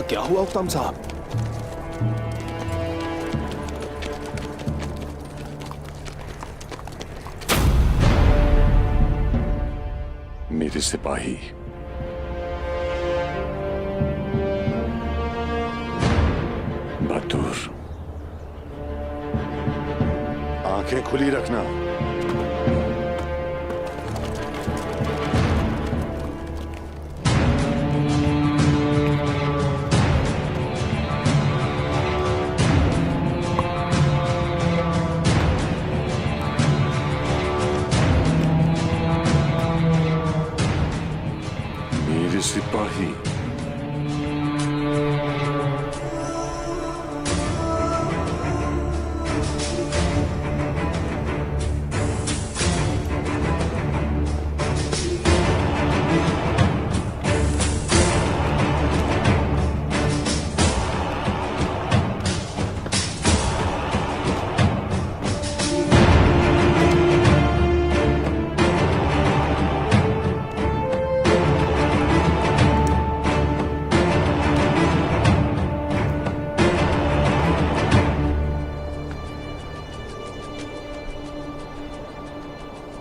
क्या हुआ हुक्म साहब? मेरे सिपाही बहादुर, आंखें खुली रखना। मेरे सिपाही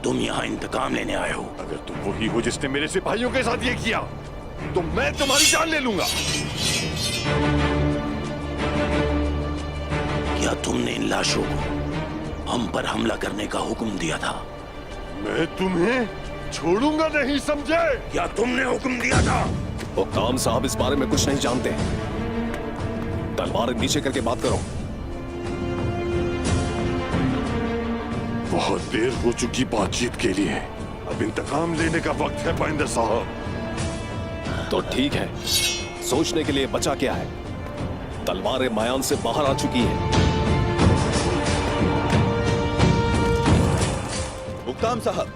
तुम यहाँ इंतकाम लेने आए हो। अगर तुम वही हो जिसने मेरे सिपाहियों के साथ ये किया तो मैं तुम्हारी जान ले लूंगा। क्या तुमने इन लाशों को हम पर हमला करने का हुक्म दिया था? मैं तुम्हें छोड़ूंगा नहीं, समझे? क्या तुमने हुक्म दिया था? हुक्म साहब इस बारे में कुछ नहीं जानते। तलवार नीचे करके बात करो। बहुत देर हो चुकी बातचीत के लिए, अब इंतकाम लेने का वक्त है पाइंदर साहब। तो ठीक है, सोचने के लिए बचा क्या है? तलवारें मायान से बाहर आ चुकी हैं। हुक्म साहब,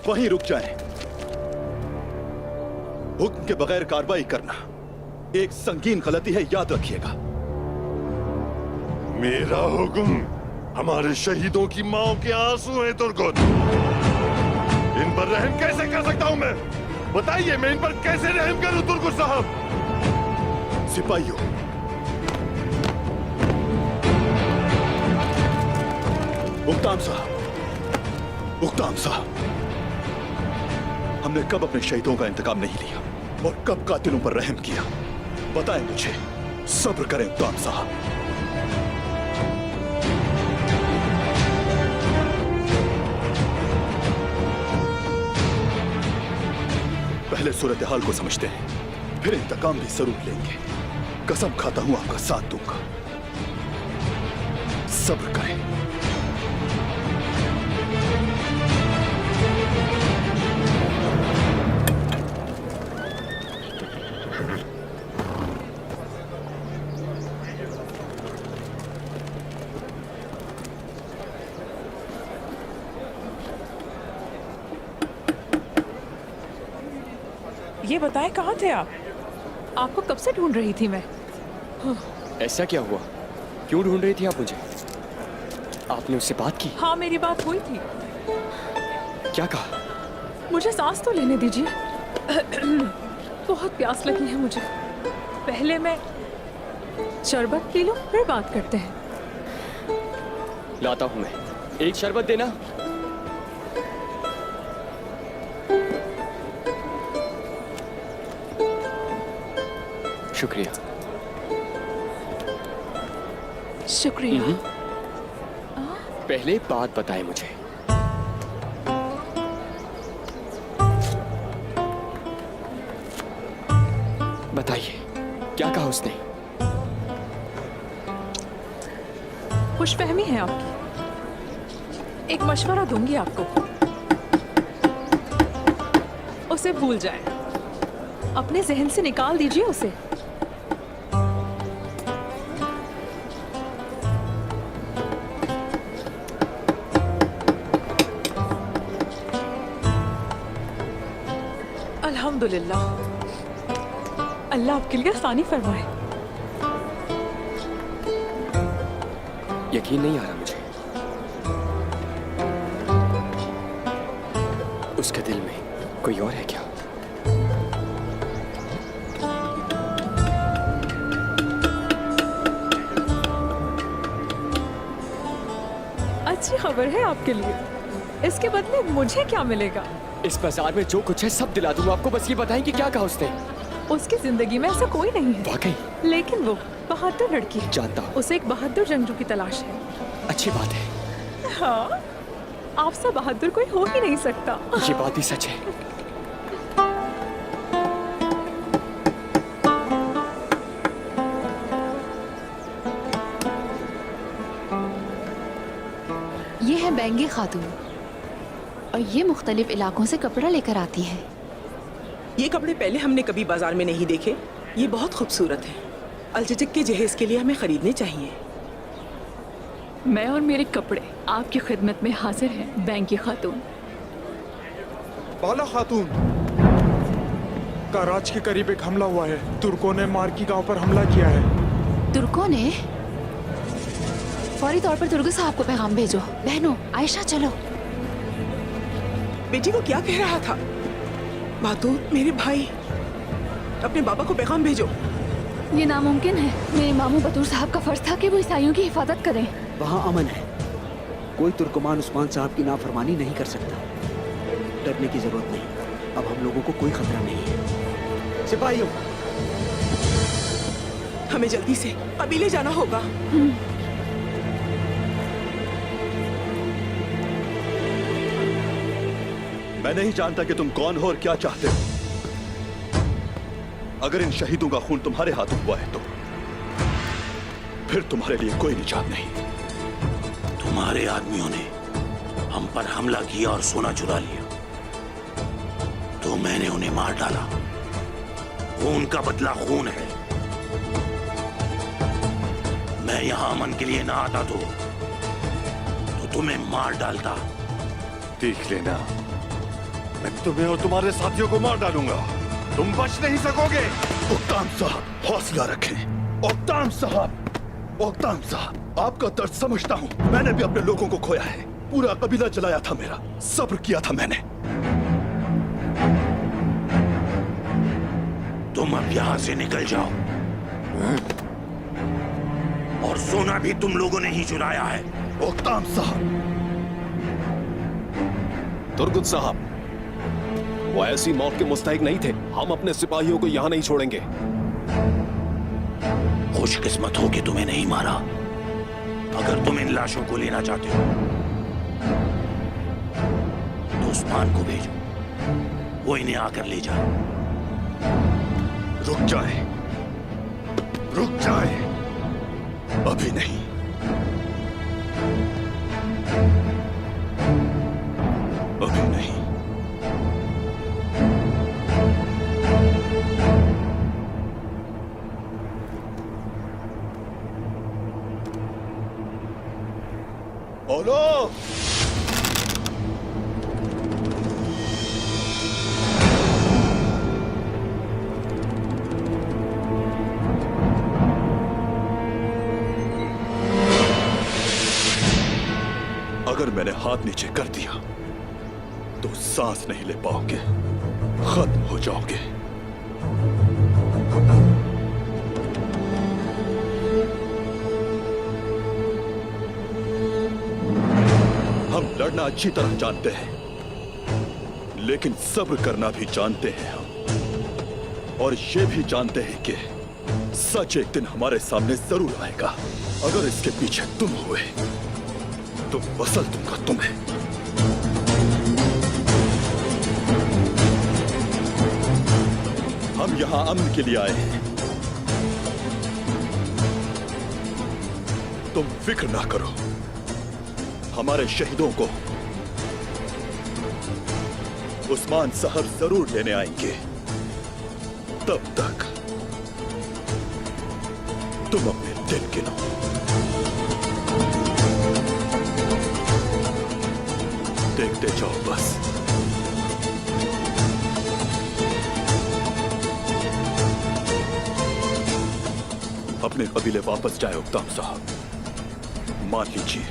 वहीं रुक जाएं। हुक्म के बगैर कार्रवाई करना एक संगीन गलती है, याद रखिएगा। मेरा हुक्म हमारे शहीदों की माओ के आंसू हैं तुर्गुन। इन पर रहम कैसे कर सकता हूं मैं? बताइए, मैं इन पर कैसे रहम करूं तुर्गुन साहब? सिपाहियों, हुक्म साहब, हुक्म साहब, हमने कब अपने शहीदों का इंतकाम नहीं लिया और कब कातिलों पर रहम किया? बताएं मुझे। सब्र करें हुक्म साहब। पहले सूरत हाल को समझते हैं, फिर इंतकाम भी जरूर लेंगे। कसम खाता हूं आपका साथ दूंगा। सब्र करें। ये बताएं, कहाँ थे आप? आपको कब से ढूंढ रही थी मैं। ऐसा क्या हुआ? क्यों ढूंढ रही थी आप मुझे? आपने उससे बात की? हाँ, मेरी बात हुई थी। क्या कहा? मुझे सांस तो लेने दीजिए। बहुत प्यास लगी है मुझे। पहले मैं शरबत पी लूं, फिर बात करते हैं। लाता हूं मैं। एक शरबत देना। शुक्रिया। शुक्रिया। पहले बात बताएं मुझे। बताइए, क्या कहा उसने? खुशफहमी है आपकी। एक मशवरा दूंगी आपको, उसे भूल जाए। अपने जहन से निकाल दीजिए उसे। अल्हम्दुलिल्लाह, अल्लाह आपके लिए आसानी फरमाए। यकीन नहीं आ रहा मुझे। उसके दिल में कोई और है क्या? खबर है आपके लिए। इसके बदले मुझे क्या मिलेगा? इस बाजार में जो कुछ है सब दिला दूंगा आपको, बस ये बताएं कि क्या कहा उसने। उसकी जिंदगी में ऐसा कोई नहीं है, वाकई लेकिन वो बहादुर लड़की है। जानता हूँ। उसे एक बहादुर जंगजू की तलाश है। अच्छी बात है। हाँ, आपसे बहादुर कोई हो ही नहीं सकता। ये बात ही सच है। ये है बैंगी खातून और ये मुख्तलिफ इलाकों से कपड़ा लेकर आती है। ये कपड़े पहले हमने कभी बाजार में नहीं देखे। ये बहुत खूबसूरत हैं। अलचचक के जहेज के लिए हमें खरीदने चाहिए। मैं और मेरे कपड़े आपकी खिदमत में हाजिर हैं, बैंगी खातून। बाला खातून, कराच के करीब एक हमला हुआ है। तुर्कों ने मार्की गांव पर हमला किया है। तुर्कों ने? फौरी तौर पर तुर्क साहब को पैगाम भेजो। बहनों, आयशा चलो। बेटी वो क्या कह रहा था? बहादुर मेरे भाई, अपने बाबा को पैगाम भेजो। ये नामुमकिन है। मेरे मामू बतूर साहब का फर्ज था कि वो ईसाइयों की हिफाजत करें। वहाँ अमन है। कोई तुर्कमान उस्मान साहब की नाफरमानी नहीं कर सकता। डरने की जरूरत नहीं। अब हम लोगों को कोई खतरा नहीं है। सिपाहियों, हमें जल्दी से कबीले जाना होगा। मैं नहीं जानता कि तुम कौन हो और क्या चाहते हो। अगर इन शहीदों का खून तुम्हारे हाथों हुआ है तो फिर तुम्हारे लिए कोई निजात नहीं। तुम्हारे आदमियों ने हम पर हमला किया और सोना चुरा लिया, तो मैंने उन्हें मार डाला। वो उनका बदला खून है। मैं यहां अमन के लिए ना आता तो तुम्हें मार डालता। देख लेना, मैं तुम्हें और तुम्हारे साथियों को मार डालूंगा। तुम बच नहीं सकोगे। उक्ताम साहब, हौसला रखें। उक्ताम साहब, उक्ताम साहब, आपका दर्द समझता हूँ। मैंने भी अपने लोगों को खोया है। पूरा कबीला जलाया था मेरा। सब्र किया था मैंने। तुम अब यहां से निकल जाओ। और सोना भी तुम लोगों ने ही चुराया है। उक्ताम साहब। तुर्गुत साहब, वो ऐसी मौत के मुस्तहिक नहीं थे। हम अपने सिपाहियों को यहां नहीं छोड़ेंगे। खुशकिस्मत हो कि तुम्हें नहीं मारा। अगर तुम इन लाशों को लेना चाहते हो तो उस्मान को भेजो, वो इन्हें आकर ले जाए। रुक जाए, रुक जाए। अभी नहीं। अभी नहीं। बोलो। अगर मैंने हाथ नीचे कर दिया तो सांस नहीं ले पाओगे, खत्म हो जाओगे। हम लड़ना अच्छी तरह जानते हैं, लेकिन सब्र करना भी जानते हैं हम। और ये भी जानते हैं कि सच एक दिन हमारे सामने जरूर आएगा। अगर इसके पीछे तुम हुए तो मसल दूंगा तुम्हें। हम यहां अमन के लिए आए हैं। तुम फिक्र ना करो, हमारे शहीदों को उस्मान साहब जरूर लेने आएंगे। तब तक तुम अपने दिन गिनो। देखते जाओ बस। अपने कबीले वापस जाए उक्ताम साहब। मान लीजिए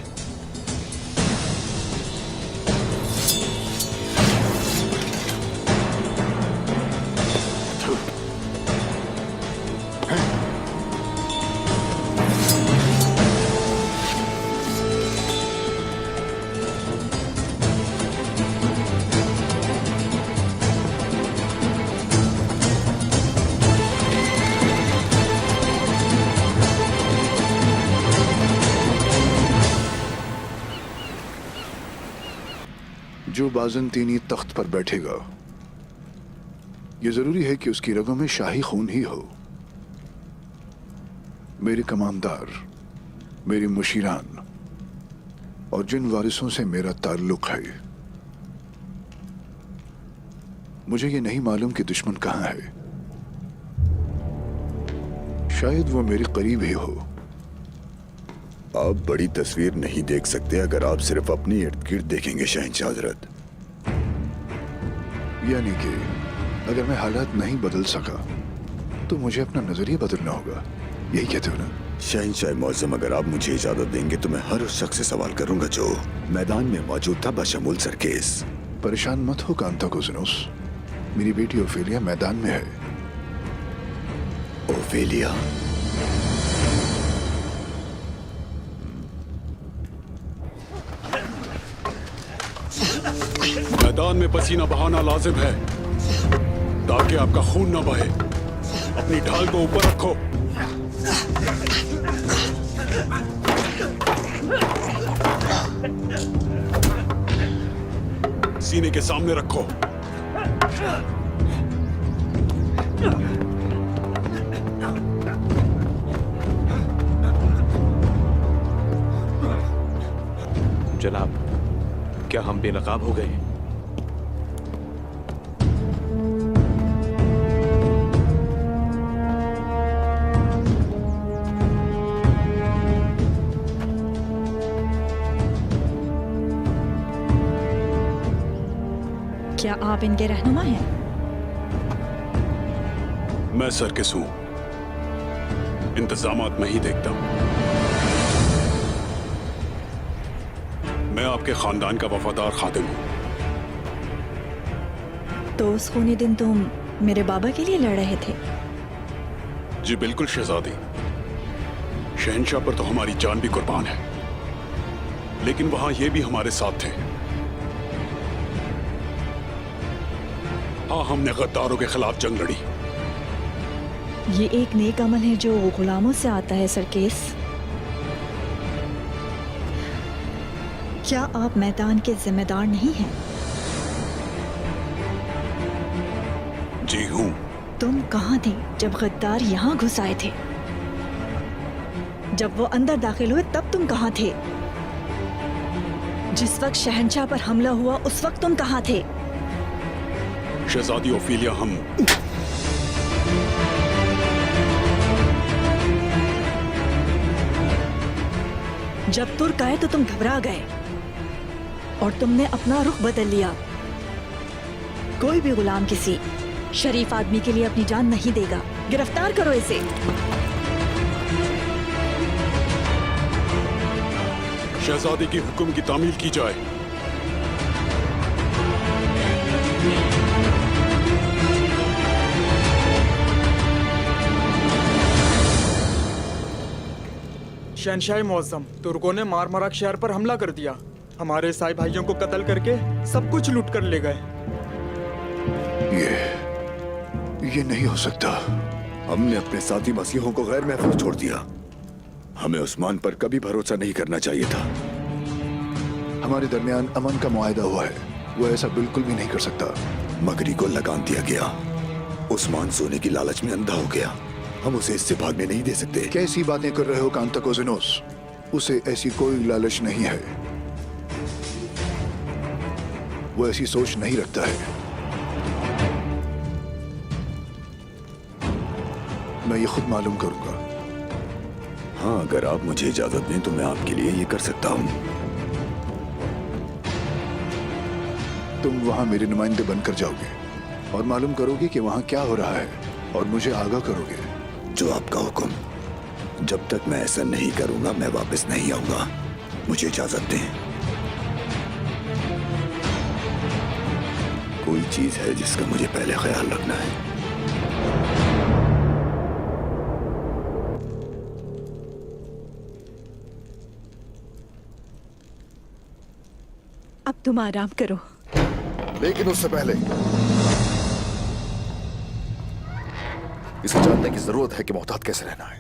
बाज़ंतीनी तख्त पर बैठेगा, ये जरूरी है कि उसकी रगों में शाही खून ही हो। मेरे कमानदार, मेरी मुशीरान और जिन वारिसों से मेरा ताल्लुक है, मुझे ये नहीं मालूम कि दुश्मन कहां है। शायद वो मेरे करीब ही हो। आप बड़ी तस्वीर नहीं देख सकते अगर आप सिर्फ अपनी इर्द गिर्द देखेंगे शहंशाह हजरत। यानी कि अगर मैं हालात नहीं बदल सका तो मुझे अपना नजरिया बदलना होगा, यही कहते हो ना? शहंशाह मौज़म, अगर आप मुझे इजाजत देंगे तो मैं हर उस शख्स से सवाल करूंगा जो मैदान में मौजूद था, बशमूल सरकेस। परेशान मत हो कांताकोजिनोस, मेरी बेटी ओफेलिया मैदान में है। ओफेलिया? मैदान में पसीना बहाना लाजिम है ताकि आपका खून न बहे। अपनी ढाल को ऊपर रखो। सीने के सामने रखो। जनाब, क्या हम बेनकाब हो गए? क्या आप इनके रहनुमा हैं? मैं सरकिस हूं, इंतजामात मैं ही देखता हूं। मैं आपके खानदान का वफादार खादिम हूं। तो उस खूनी दिन तुम मेरे बाबा के लिए लड़ रहे थे? जी बिल्कुल शहजादी। शहंशाह पर तो हमारी जान भी कुर्बान है, लेकिन वहां ये भी हमारे साथ थे। हाँ, हमने गद्दारों के खिलाफ जंग लड़ी। ये एक नेक अमल है जो गुलामों से आता है सरकेस। क्या आप मैदान के जिम्मेदार नहीं हैं? जी हूं। तुम कहाँ थे जब गद्दार यहाँ घुस आए थे? जब वो अंदर दाखिल हुए तब तुम कहाँ थे? जिस वक्त शहंशाह पर हमला हुआ उस वक्त तुम कहाँ थे? शहजादी ओफेलिया, हम जब तुर्क आए तो तुम घबरा गए और तुमने अपना रुख बदल लिया। कोई भी गुलाम किसी शरीफ आदमी के लिए अपनी जान नहीं देगा। गिरफ्तार करो इसे। शहजादी की हुक्म की तामील की जाए। शहंशाह मुअज़्ज़म, तुर्कों ने मारमराक शहर पर हमला कर दिया। हमारे साई भाइयों को कत्ल करके सब कुछ लूट कर ले गए। ये नहीं हो सकता। हमने अपने साथी मसीहों को गैर महफूज छोड़ दिया। हमें उस्मान पर कभी भरोसा नहीं करना चाहिए था। हमारे दरमियान अमन का मुआहदा हुआ है, वो ऐसा बिल्कुल भी नहीं कर सकता। मगरी को लगाम दिया गया। उस्मान सोने की लालच में अंधा हो गया। हम उसे इससे भागने नहीं दे सकते। कैसी बातें कर रहे हो कांताकोजिनोस? उसे ऐसी कोई लालच नहीं है। वो ऐसी सोच नहीं रखता है। मैं ये खुद मालूम करूंगा। हाँ, अगर आप मुझे इजाजत दें तो मैं आपके लिए ये कर सकता हूँ। तुम वहां मेरे नुमाइंदे बनकर जाओगे और मालूम करोगे कि वहां क्या हो रहा है और मुझे आगाह करोगे। जो आपका हुक्म। जब तक मैं ऐसा नहीं करूंगा मैं वापस नहीं आऊंगा। मुझे इजाजत दें। कोई चीज है जिसका मुझे पहले ख्याल रखना है। अब तुम आराम करो। लेकिन उससे पहले इसे जानने की जरूरत है कि मोहतात कैसे रहना है।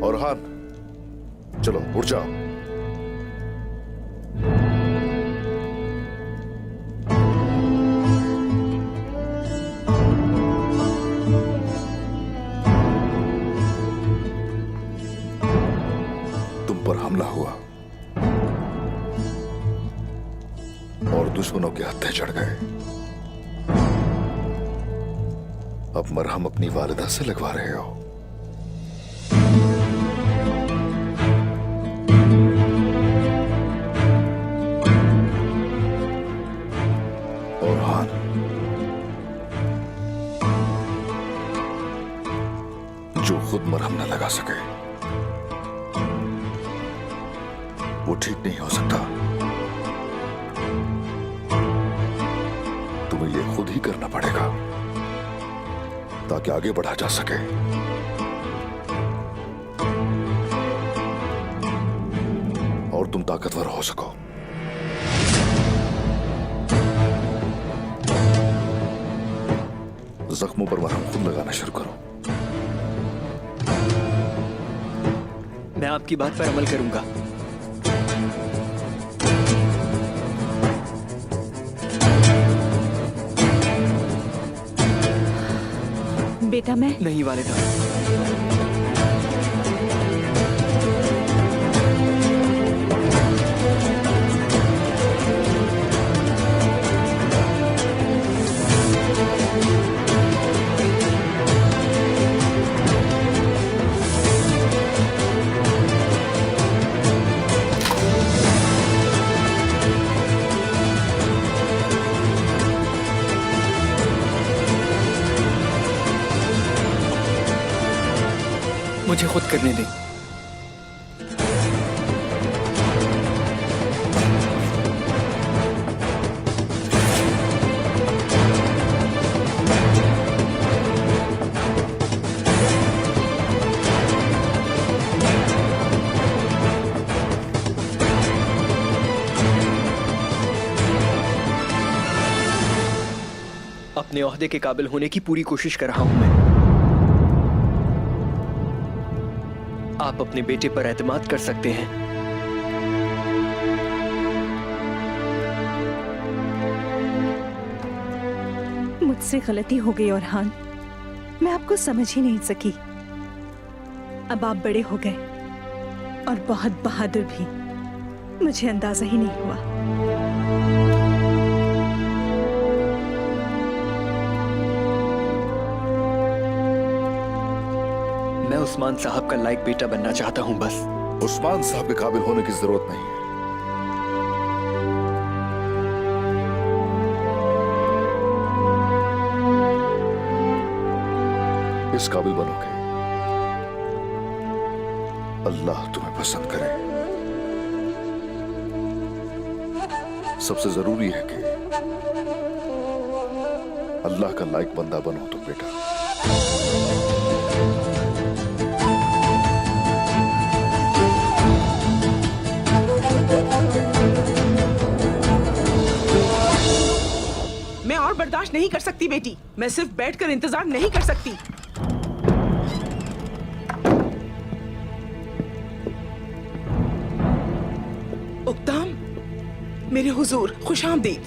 और हान, चलो उठ जाओ। तुम पर हमला हुआ और दुश्मनों के हत्थे चढ़ गए। अब मरहम अपनी वालिदा से लगवा रहे हो। और हान, जो खुद मरहम न लगा सके वो ठीक नहीं हो सकता। तुम्हें ये खुद ही करना पड़ेगा ताकि आगे बढ़ा जा सके। और तुम ताकतवर हो सको। जख्मों पर मरहम खुद लगाना शुरू करो। मैं आपकी बात पर अमल करूंगा। बेटा मैं नहीं वालिदा। मुझे खुद करने दें। अपने ओहदे के काबिल होने की पूरी कोशिश कर रहा हूं मैं। आप अपने बेटे पर एतमाद कर सकते हैं। मुझसे गलती हो गई औरहान, मैं आपको समझ ही नहीं सकी। अब आप बड़े हो गए और बहुत बहादुर भी, मुझे अंदाजा ही नहीं हुआ। मैं उस्मान साहब का लायक बेटा बनना चाहता हूं बस। उस्मान साहब के काबिल होने की जरूरत नहीं है। इस काबिल बनोगे, अल्लाह तुम्हें पसंद करे। सबसे जरूरी है कि अल्लाह का लायक बंदा बनो तुम बेटा। मैं और बर्दाश्त नहीं कर सकती बेटी। मैं सिर्फ बैठकर इंतजार नहीं कर सकती। उक्ताम, मेरे हुजूर खुशामदीद।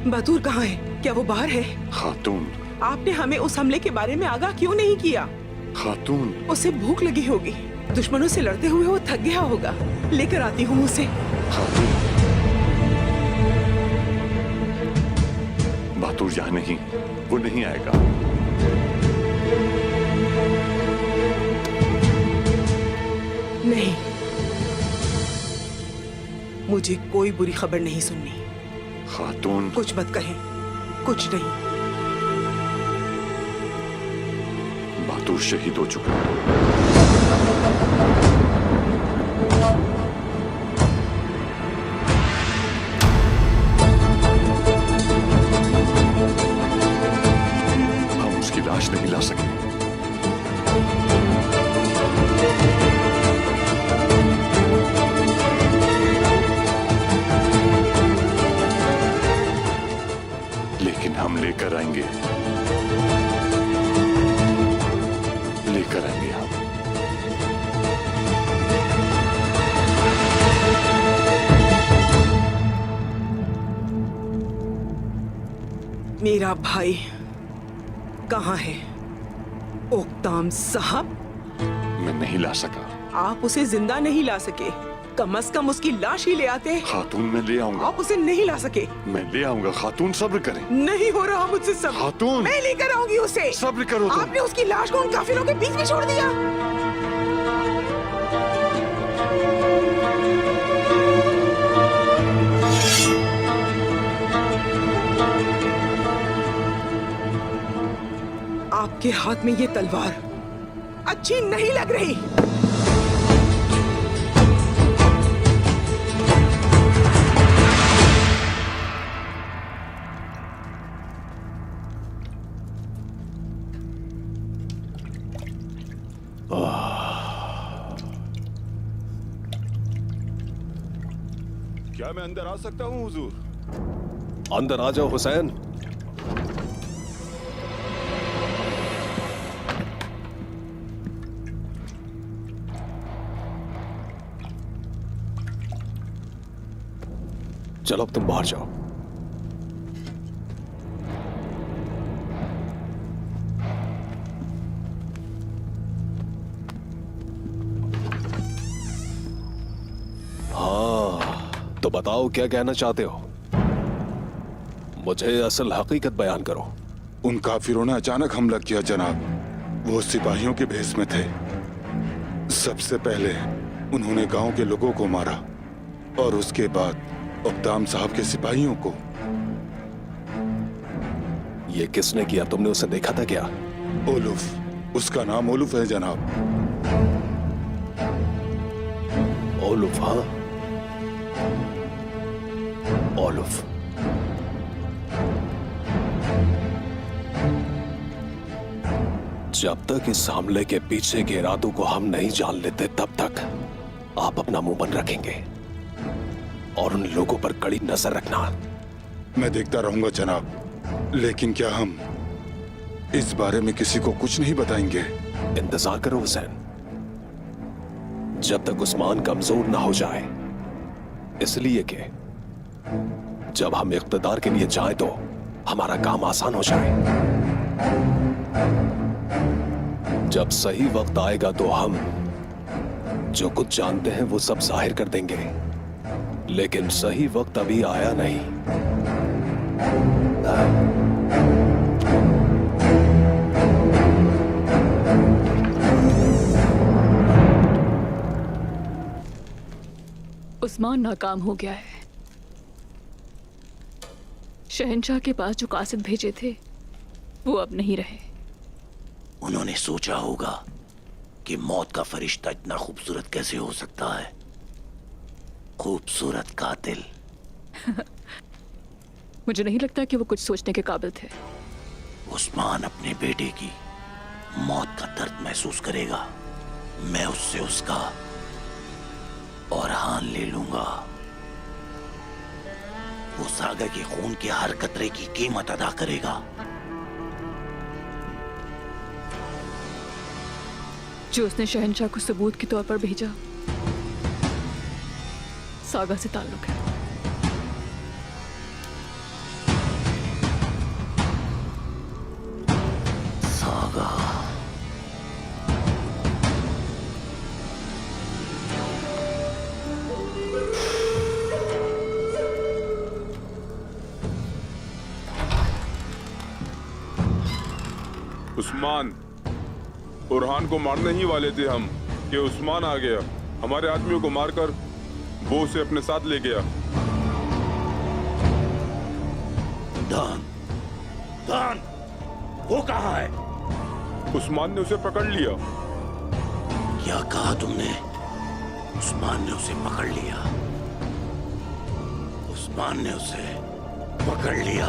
बतूर कहाँ है? क्या वो बाहर है? खातून, आपने हमें उस हमले के बारे में आगाह क्यों नहीं किया? खातून, उसे भूख लगी होगी, दुश्मनों से लड़ते हुए वो थक गया होगा। लेकर आती हूँ उसे। खातून, बतूर यहाँ नहीं, वो नहीं आएगा। नहीं, मुझे कोई बुरी खबर नहीं सुननी। खातून, कुछ मत कहें, कुछ नहीं। बतूर शहीद हो चुका है। हम उसकी लाश नहीं ला सके। लेकिन हम लेकर आएंगे, लेकर आएंगे हम। मेरा भाई कहाँ है? उक्ताम साहब, मैं नहीं ला सका। आप उसे जिंदा नहीं ला सके, कम से कम उसकी लाश ही ले आते। खातून मैं ले आऊंगा। आप उसे नहीं ला सके। मैं ले आऊंगा खातून, सब्र करें। नहीं हो रहा मुझसे सब्र। खातून, मैं लेकर आऊंगी उसे। सब्र करो तुम। आपने उसकी लाश को उन काफिरों के बीच में छोड़ दिया। आपके हाथ में ये तलवार अच्छी नहीं लग रही। क्या मैं अंदर आ सकता हूँ हुजूर? अंदर आ जाओ हुसैन। चलो अब तुम बाहर जाओ। हाँ, तो बताओ क्या कहना चाहते हो? मुझे असल हकीकत बयान करो। उन काफिरों ने अचानक हमला किया जनाब। वो सिपाहियों के भेष में थे। सबसे पहले उन्होंने गांव के लोगों को मारा और उसके बाद उक्ताम साहब के सिपाहियों को। ये किसने किया? तुमने उसे देखा था क्या? ओलुफ, उसका नाम ओलुफ है जनाब। ओलुफ? हाँ, ओलुफ। जब तक इस हमले के पीछे के इरादों को हम नहीं जान लेते तब तक आप अपना मुंह बंद रखेंगे और उन लोगों पर कड़ी नजर रखना। मैं देखता रहूंगा जनाब, लेकिन क्या हम इस बारे में किसी को कुछ नहीं बताएंगे? इंतजार करो हुसैन, जब तक उस्मान कमजोर ना हो जाए। इसलिए कि जब हम इख्तिदार के लिए जाएं तो हमारा काम आसान हो जाए। जब सही वक्त आएगा तो हम जो कुछ जानते हैं वो सब जाहिर कर देंगे, लेकिन सही वक्त अभी आया नहीं। उस्मान नाकाम हो गया है। शहंशाह के पास जो कासिद भेजे थे वो अब नहीं रहे। उन्होंने सोचा होगा कि मौत का फरिश्ता इतना खूबसूरत कैसे हो सकता है। खूबसूरत कातिल। मुझे नहीं लगता कि वो कुछ सोचने के काबिल थे। उस्मान अपने बेटे की मौत का दर्द महसूस करेगा। मैं उससे उसका औरहान ले लूंगा। वो सागा के खून के हर कतरे की कीमत अदा करेगा। जो उसने शहंशाह को सबूत के तौर पर भेजा सागा से ताल्लुक है। सागा। उस्मान, बुरहान को मारने ही वाले थे हम कि उस्मान आ गया। हमारे आदमियों को मारकर वो उसे अपने साथ ले गया। दान, दान, वो कहाँ है? उस्मान ने उसे पकड़ लिया। क्या कहा तुमने? उस्मान ने उसे पकड़ लिया। उस्मान ने उसे पकड़ लिया।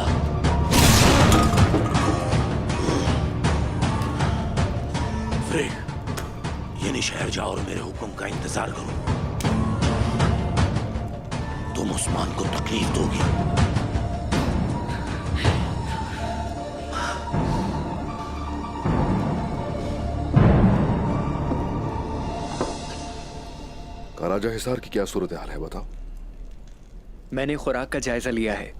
यानी शहर जाओ और मेरे हुक्म का इंतजार करो। तुम उस्मान को तकलीफ दोगी। कराजा हिसार की क्या सूरत हाल है बताओ। मैंने खुराक का जायजा लिया है।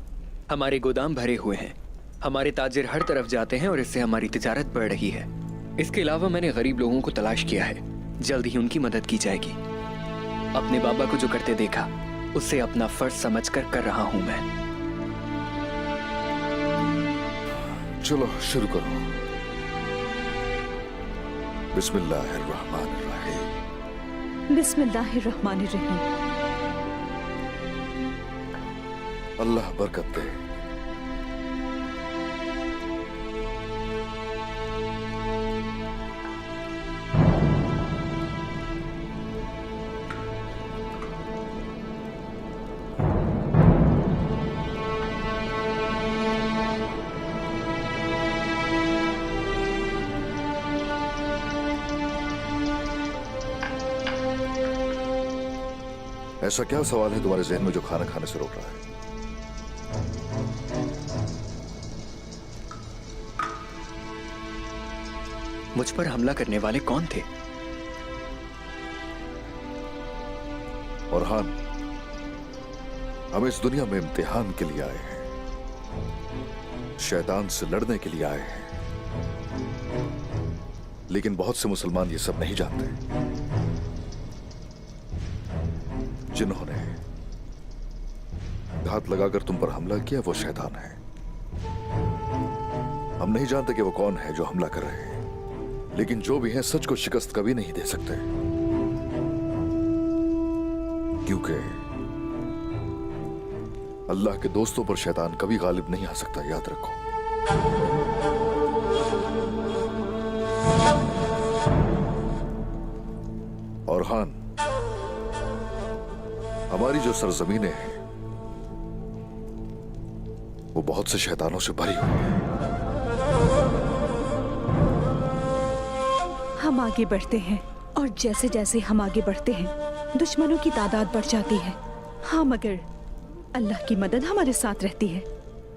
हमारे गोदाम भरे हुए हैं। हमारे ताजिर हर तरफ जाते हैं और इससे हमारी तिजारत बढ़ रही है। इसके अलावा मैंने गरीब लोगों को तलाश किया है, जल्द ही उनकी मदद की जाएगी। अपने बाबा को जो करते देखा उसे अपना फर्ज समझकर कर रहा हूं मैं। चलो शुरू करो। बिस्मिल्लाहिर्रहमानिर्रहीम। बिस्मिल्लाहिर्रहमानिर्रहीम। अल्लाह बरकत दे। ऐसा क्या सवाल है तुम्हारे जहन में जो खाना खाने से रोक रहा है? मुझ पर हमला करने वाले कौन थे? ओरहान, हम इस दुनिया में इम्तिहान के लिए आए हैं, शैतान से लड़ने के लिए आए हैं। लेकिन बहुत से मुसलमान ये सब नहीं जानते। जिन्होंने घात लगाकर तुम पर हमला किया वो शैतान है। हम नहीं जानते कि वो कौन है जो हमला कर रहे हैं, लेकिन जो भी है सच को शिकस्त कभी नहीं दे सकते, क्योंकि अल्लाह के दोस्तों पर शैतान कभी गालिब नहीं आ सकता, याद रखो। और हान, हमारी जो सरजमीनें हैं वो बहुत से शैतानों से भरी हुई है। हम आगे बढ़ते हैं और जैसे जैसे हम आगे बढ़ते हैं दुश्मनों की तादाद बढ़ जाती है। हाँ, मगर अल्लाह की मदद हमारे साथ रहती है।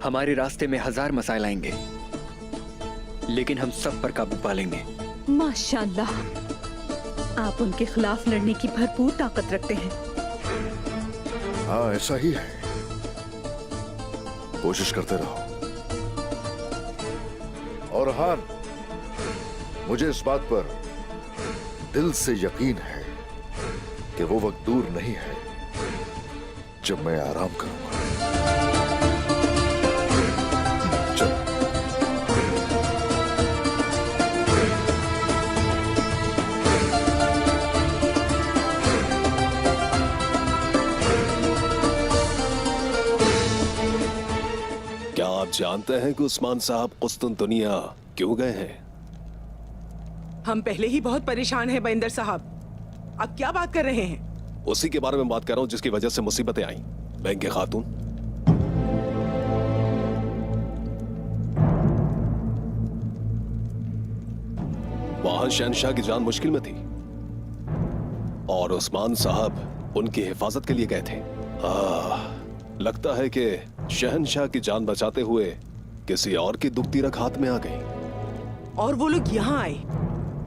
हमारे रास्ते में 1000 मसाइल आएंगे, लेकिन हम सब पर काबू पा लेंगे। माशाअल्लाह, आप उनके खिलाफ लड़ने की भरपूर ताकत रखते हैं। हाँ, ऐसा ही है। कोशिश करते रहो। और हान, मुझे इस बात पर दिल से यकीन है कि वो वक्त दूर नहीं है जब मैं आराम करूंगा। चलो। क्या आप जानते हैं कि उस्मान साहब कुस्तुनतुनिया क्यों गए हैं? हम पहले ही बहुत परेशान हैं बंदर साहब। अब क्या बात कर रहे हैं? उसी के बारे में बात कर रहा हूं जिसकी वजह से मुसीबतें आई। बैंक खातून, वहां शहनशाह की जान मुश्किल में थी और उस्मान साहब उनकी हिफाजत के लिए गए थे। लगता है कि शहनशाह की जान बचाते हुए किसी और की दुखती रख हाथ में आ गई। और वो लोग यहाँ आए,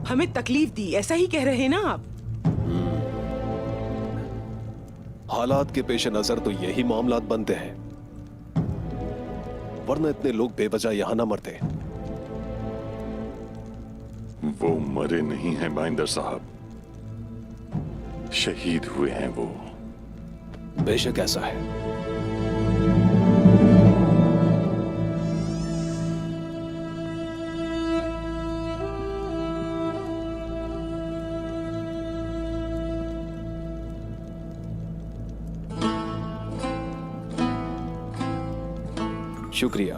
हमें तकलीफ दी, ऐसा ही कह रहे हैं ना आप? हालात के पेश नजर तो यही मामलात बनते हैं, वरना इतने लोग बेवजह यहां ना मरते। वो मरे नहीं हैं बाइंदर साहब, शहीद हुए हैं वो। बेशक ऐसा है। शुक्रिया।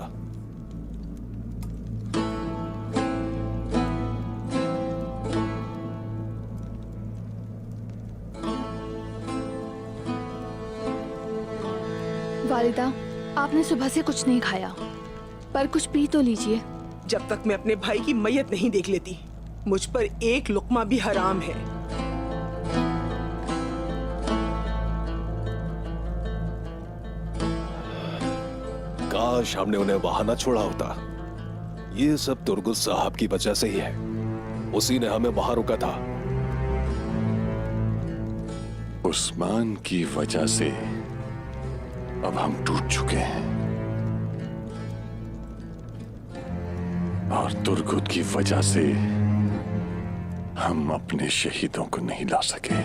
वालिदा, आपने सुबह से कुछ नहीं खाया, पर कुछ पी तो लीजिए। जब तक मैं अपने भाई की मैयत नहीं देख लेती, मुझ पर एक लुक्मा भी हराम है। काश हमने उन्हें वहां न छोड़ा होता। ये सब तुर्गुस साहब की वजह से ही है, उसी ने हमें वहां रोका था। उस्मान की वजह से अब हम टूट चुके हैं। और तुर्गुत की वजह से हम अपने शहीदों को नहीं ला सके।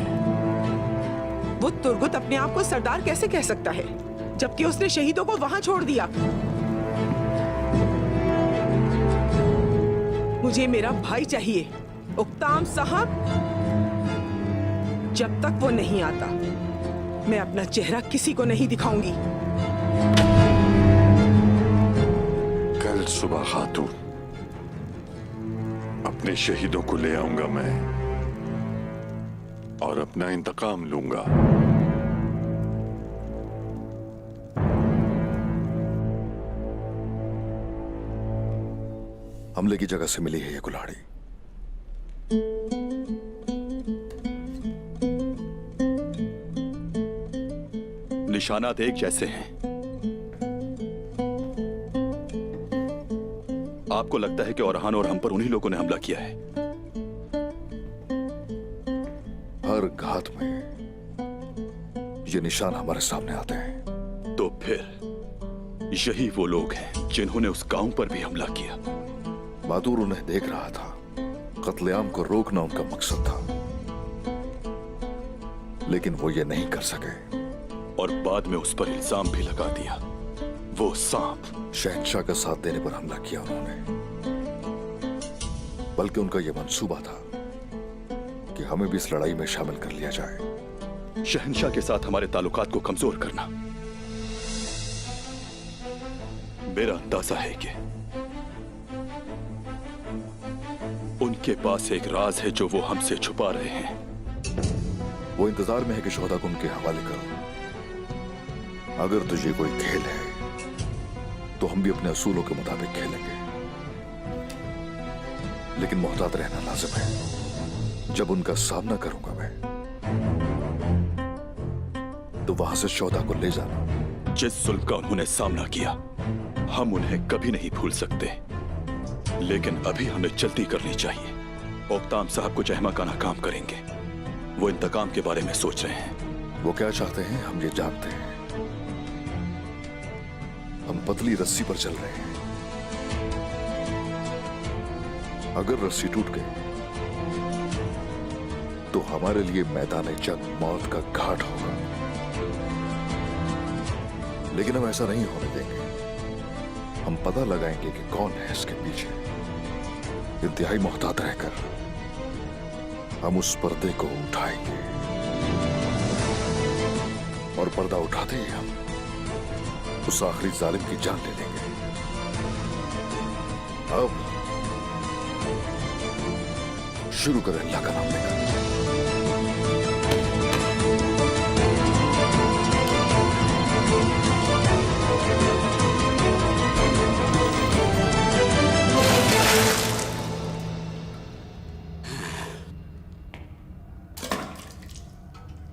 वो तुर्गुत अपने आप को सरदार कैसे कह सकता है जबकि उसने शहीदों को वहां छोड़ दिया? मुझे मेरा भाई चाहिए, उक्ताम साहब। जब तक वो नहीं आता मैं अपना चेहरा किसी को नहीं दिखाऊंगी। कल सुबह खातून अपने शहीदों को ले आऊंगा मैं और अपना इंतकाम लूंगा। हमले की जगह से मिली है ये कुल्हाड़ी। निशानात एक जैसे हैं। आपको लगता है कि औरहान और हम पर उन्हीं लोगों ने हमला किया है? हर घात में ये निशान हमारे सामने आते हैं। तो फिर यही वो लोग हैं जिन्होंने उस गांव पर भी हमला किया। मादूर उन्हें देख रहा था। कत्लेआम को रोकना उनका मकसद था, लेकिन वो ये नहीं कर सके और बाद में उस पर इल्जाम भी लगा दिया। वो सांप शहंशाह का साथ देने पर हमला किया उन्होंने, बल्कि उनका यह मंसूबा था कि हमें भी इस लड़ाई में शामिल कर लिया जाए। शहंशाह के साथ हमारे ताल्लुकात को कमजोर करना। मेरा अंदाजा है कि उनके पास एक राज है जो वो हमसे छुपा रहे हैं। वो इंतजार में है कि शोहदा को उनके हवाले करो। अगर तुझे कोई खेल है तो हम भी अपने असूलों के मुताबिक खेलेंगे, लेकिन मोहतात रहना लाजिम है। जब उनका सामना करूंगा मैं तो वहां से शोहदा को ले जाना। जिस जुल्म का उन्होंने सामना किया हम उन्हें कभी नहीं भूल सकते, लेकिन अभी हमें जल्दी करनी चाहिए। ओक्ताम साहब कुछ अहमकाना काम करेंगे। वो इंतकाम के बारे में सोच रहे हैं। वो क्या चाहते हैं हम ये जानते हैं। हम पतली रस्सी पर चल रहे हैं। अगर रस्सी टूट गई तो हमारे लिए मैदान जंग मौत का घाट होगा, लेकिन हम ऐसा नहीं होने देंगे। हम पता लगाएंगे कि कौन है इसके पीछे। इंतहाई मोहतात रहकर हम उस पर्दे को उठाएंगे और पर्दा उठाते ही हम उस आखिरी जालिम की जान ले लेंगे। अब शुरू करें अल्लाह का नाम लेकर।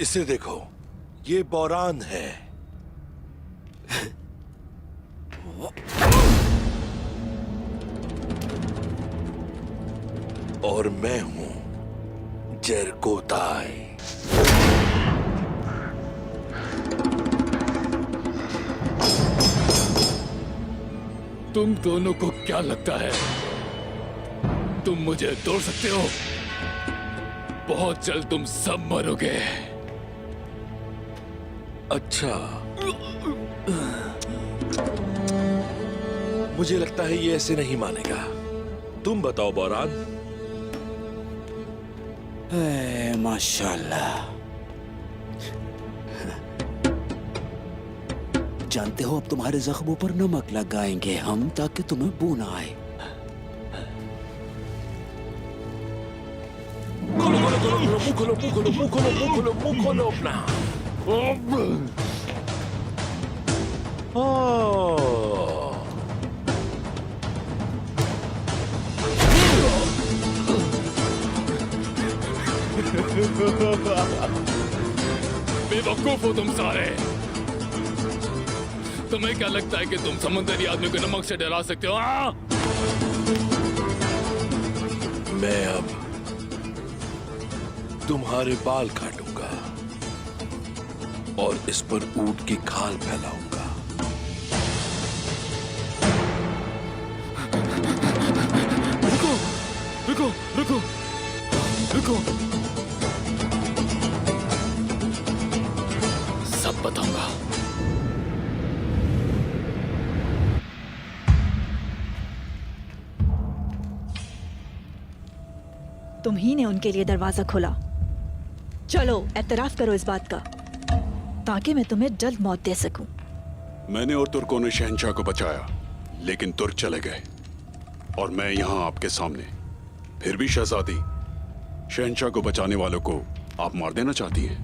इसे देखो, ये बौरान है। और मैं हूं जरकोताई। तुम दोनों को क्या लगता है तुम मुझे तोड़ सकते हो? बहुत जल्द तुम सब मरोगे। अच्छा, मुझे लगता है ये ऐसे नहीं मानेगा। तुम बताओ बौरान। माशाल्लाह। जानते हो अब तुम्हारे जख्मों पर नमक लगाएंगे हम ताकि तुम्हें बू ना आए। मुंह खोलो अपना। बेवकूफ हो तुम सारे। तुम्हें क्या लगता है कि तुम समुद्री आदमी को नमक से डरा सकते हो? मैं अब तुम्हारे बाल काटूंगा और इस पर ऊंट की खाल फैलाऊंगा। रुको रुको, सब बताऊंगा। तुम ही ने उनके लिए दरवाजा खोला। चलो एतराफ करो इस बात का, ताकि मैं तुम्हें जल्द मौत दे सकूं। मैंने और तुर्कों ने शहंशाह को बचाया, लेकिन तुर्क चले गए और मैं यहां आपके सामने। फिर भी शहजादी, शहंशाह को बचाने वालों को आप मार देना चाहती हैं।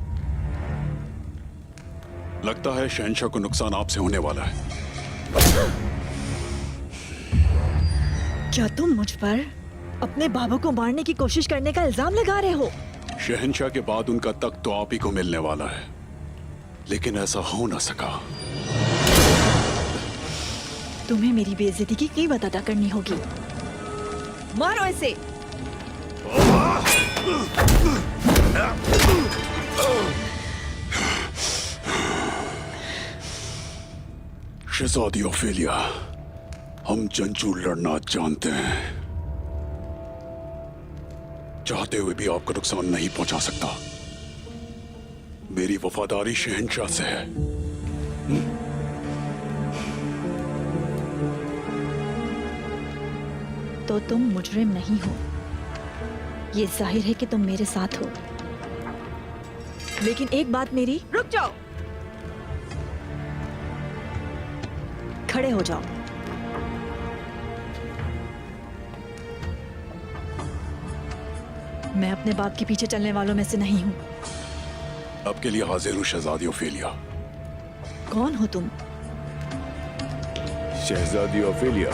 लगता है शहंशाह को नुकसान आपसे होने वाला है। क्या तुम मुझ पर अपने बाबा को मारने की कोशिश करने का इल्जाम लगा रहे हो? शहंशाह के बाद उनका तख्त तो आप ही को मिलने वाला है, लेकिन ऐसा हो ना सका। तुम्हें मेरी बेइज्जती की कीमत अदा करनी होगी। मारो इसे। शहजादी ओफेलिया, हम जंजू लड़ना जानते हैं। चाहते हुए भी आपको नुकसान नहीं पहुंचा सकता। मेरी वफादारी शहंशाह से है। तो तुम मुजरिम नहीं हो, ये जाहिर है कि तुम मेरे साथ हो। लेकिन एक बात मेरी, रुक जाओ, खड़े हो जाओ। मैं अपने बाप के पीछे चलने वालों में से नहीं हूं। आपके लिए हाजिर हूं शहजादी ओफेलिया। कौन हो तुम? शहजादी ओफेलिया,